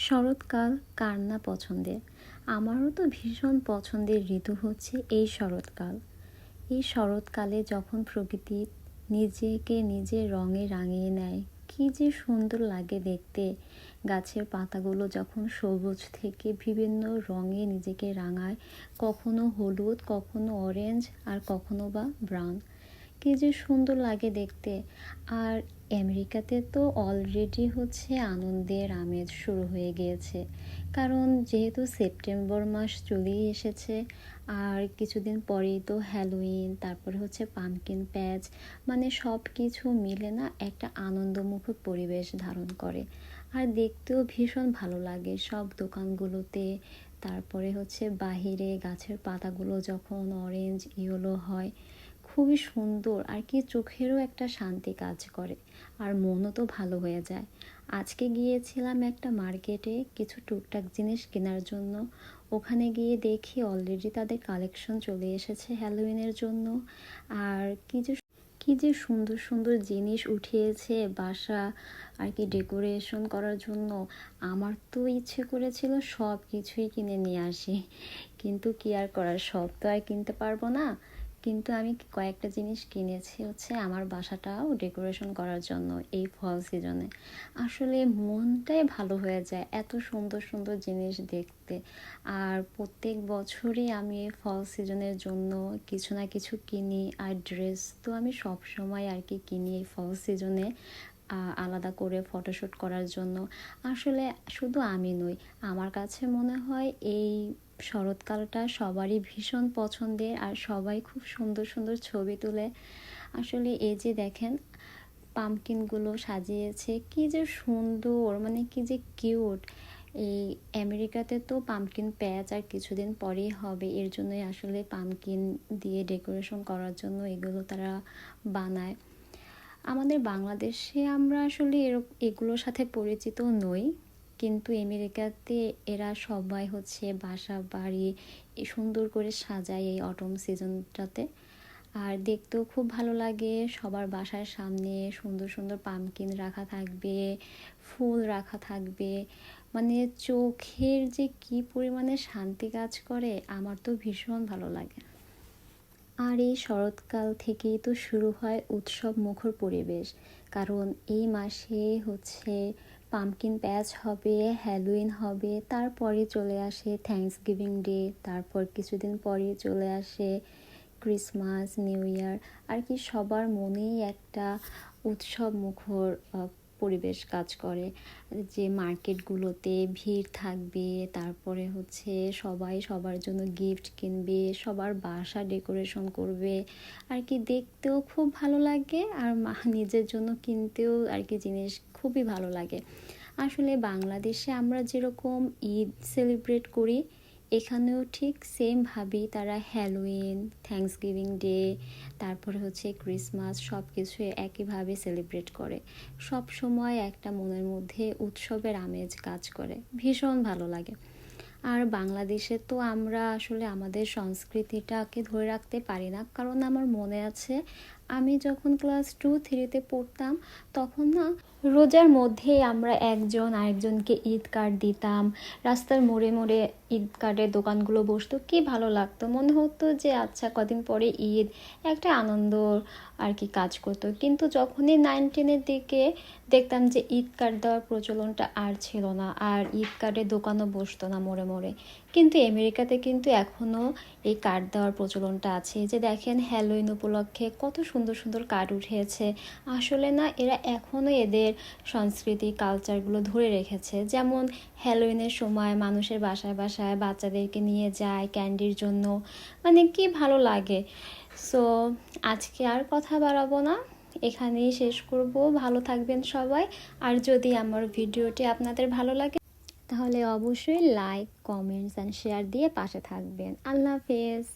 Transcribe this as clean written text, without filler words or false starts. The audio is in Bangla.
শরৎকাল কার না পছন্দের। আমারও তো ভীষণ পছন্দের ঋতু হচ্ছে এই শরৎকাল। এই শরৎকালে যখন প্রকৃতি নিজেকে নিজের রঙে রাঙিয়ে নেয়, কী যে সুন্দর লাগে দেখতে। গাছের পাতাগুলো যখন সবুজ থেকে বিভিন্ন রঙে নিজেকে রাঙায়, কখনো হলুদ, কখনো অরেঞ্জ, আর কখনো বা ব্রাউন। কী যে সুন্দর লাগে দেখতে। আর আমেরিকাতে তো অলরেডি হচ্ছে আনন্দের আমেজ শুরু হয়ে গিয়েছে, কারণ যেহেতু সেপ্টেম্বর মাস চলেই এসেছে। আর কিছুদিন পরেই তো হ্যালোইন, তারপরে হচ্ছে পামকিন প্যাচ, মানে সব কিছু মিলে না একটা আনন্দমুখর পরিবেশ ধারণ করে। আর দেখতেও ভীষণ ভালো লাগে সব দোকানগুলোতে। তারপরে হচ্ছে বাহিরে গাছের পাতাগুলো যখন অরেঞ্জ ইয়েলো হয়, খুবই সুন্দর আর কি, চোখেরও একটা শান্তি কাজ করে আর মনও তো ভালো হয়ে যায়। আজকে গিয়েছিলাম একটা মার্কেটে কিছু টুকটাক জিনিস কেনার জন্য। ওখানে গিয়ে দেখি অলরেডি তাদের কালেকশন চলে এসেছে হ্যালোউইনের জন্য। আর কি যে সুন্দর সুন্দর জিনিস উঠিয়েছে বাসা আর কি ডেকোরেশন করার জন্য। আমার তো ইচ্ছে করেছিল সব কিছুই কিনে নিয়ে আসি, কিন্তু কি আর করার, সব তো আর কিনতে পারবো না। কিন্তু আমি কয়েকটা জিনিস কিনেছি হচ্ছে আমার বাসাটাও ডেকোরেশন করার জন্য এই ফল সিজনে। আসলে মনটাই ভালো হয়ে যায় এত সুন্দর সুন্দর জিনিস দেখতে। আর প্রত্যেক বছরই আমি এই ফল সিজনের জন্য কিছু না কিছু কিনি। আর ড্রেস তো আমি সব সময় আর কি কিনি এই ফল সিজনে, আলাদা করে ফটোশ্যুট করার জন্য। আসলে শুধু আমি নই, আমার কাছে মনে হয় এই শরৎকালটা সবারই ভীষণ পছন্দের, আর সবাই খুব সুন্দর সুন্দর ছবি তুলে। আসলে এই যে দেখেন পামকিনগুলো সাজিয়েছে, কি যে সুন্দর, মানে কি যে কিউট। এই আমেরিকাতে তো পামকিন প্যাচ আর কিছুদিন পরেই হবে, এর জন্যই আসলে পামকিন দিয়ে ডেকোরেশন করার জন্য এগুলো তারা বানায়। আমাদের বাংলাদেশে আমরা আসলে এগুলোর সাথে পরিচিত নই, কিন্তু আমেরিকাতে এরা সবাই হচ্ছে বাসা বাড়ি সুন্দর করে সাজায় এই অটম সিজনটাতে। আর দেখতেও খুব ভালো লাগে, সবার বাসার সামনে সুন্দর সুন্দর পামকিন রাখা থাকবে, ফুল রাখা থাকবে, মানে চোখের যে কি পরিমাণে শান্তি কাজ করে, আমার তো ভীষণ ভালো লাগে। আর এই শরৎকাল থেকেই তো শুরু হয় উৎসব মুখর পরিবেশ, কারণ এই মাসে হচ্ছে পামকিন প্যাচ হবে, হ্যালোইন হবে, তারপরে চলে আসে থ্যাঙ্কসগিভিং ডে, তারপর কিছুদিন পরে চলে আসে ক্রিসমাস, নিউ ইয়ার। আর কি সবার মনেই একটা উৎসব মুখর পরিবেশ কাজ করে, যে মার্কেটগুলোতে ভিড় থাকবে, তারপরে হচ্ছে সবাই সবার জন্য গিফট কিনবে, সবার বাসা ডেকোরেশন করবে। আর কি দেখতেও খুব ভালো লাগে, আর নিজের জন্য কিনতেও আর কি জিনিস খুবই ভালো লাগে। আসলে বাংলাদেশে আমরা যেরকম ঈদ সেলিব্রেট করি, এখানেও ঠিক সেমভাবেই তারা হ্যালোইন, থ্যাঙ্কসগিভিং ডে, তারপরে হচ্ছে ক্রিসমাস, সব কিছু একইভাবে সেলিব্রেট করে। সব সময় একটা মনের মধ্যে উৎসবের আমেজ কাজ করে, ভীষণ ভালো লাগে। আর বাংলাদেশে তো আমরা আসলে আমাদের সংস্কৃতিটাকে ধরে রাখতে পারি না, কারণ আমার মনে আছে আমি যখন ক্লাস 2-3-তে পড়তাম, তখন না রোজার মধ্যেই আমরা একজন আরেকজনকে ঈদ কার্ড দিতাম। রাস্তার মোড়ে মোড়ে ঈদ কার্ডের দোকানগুলো বসতো, কি ভালো লাগতো, মনে হতো যে আচ্ছা কদিন পরে ঈদ, একটা আনন্দ আর কি কাজ করতো। কিন্তু যখনই 9-10-এর দিকে দেখতাম যে ঈদ কার্ড দেওয়ার প্রচলনটা আর ছিল না, আর ঈদ কার্ডের দোকানও বসতো না মোড়ে মোড়ে। কিন্তু আমেরিকাতে কিন্তু এখনও এই কার্ড দেওয়ার প্রচলনটা আছে। যে দেখেন হ্যালোইন উপলক্ষে কত সুন্দর সুন্দর কার্ড উঠিয়েছে। আসলে না এরা এখনও এদের সংস্কৃতি কালচারগুলো ধরে রেখেছে। যেমন হ্যালোইনের সময় মানুষের বাসায় বাসায় বাচ্চাদেরকে নিয়ে যায় ক্যান্ডির জন্য, মানে কি ভালো লাগে। সো আজকে আর কথা বাড়াবো না, এখানেই শেষ করব। ভালো থাকবেন সবাই। আর যদি আমার ভিডিওটি আপনাদের ভালো লাগে, তাহলে অবশ্যই লাইক, কমেন্টস অ্যান্ড শেয়ার দিয়ে পাশে থাকবেন। আল্লাহ হাফেজ।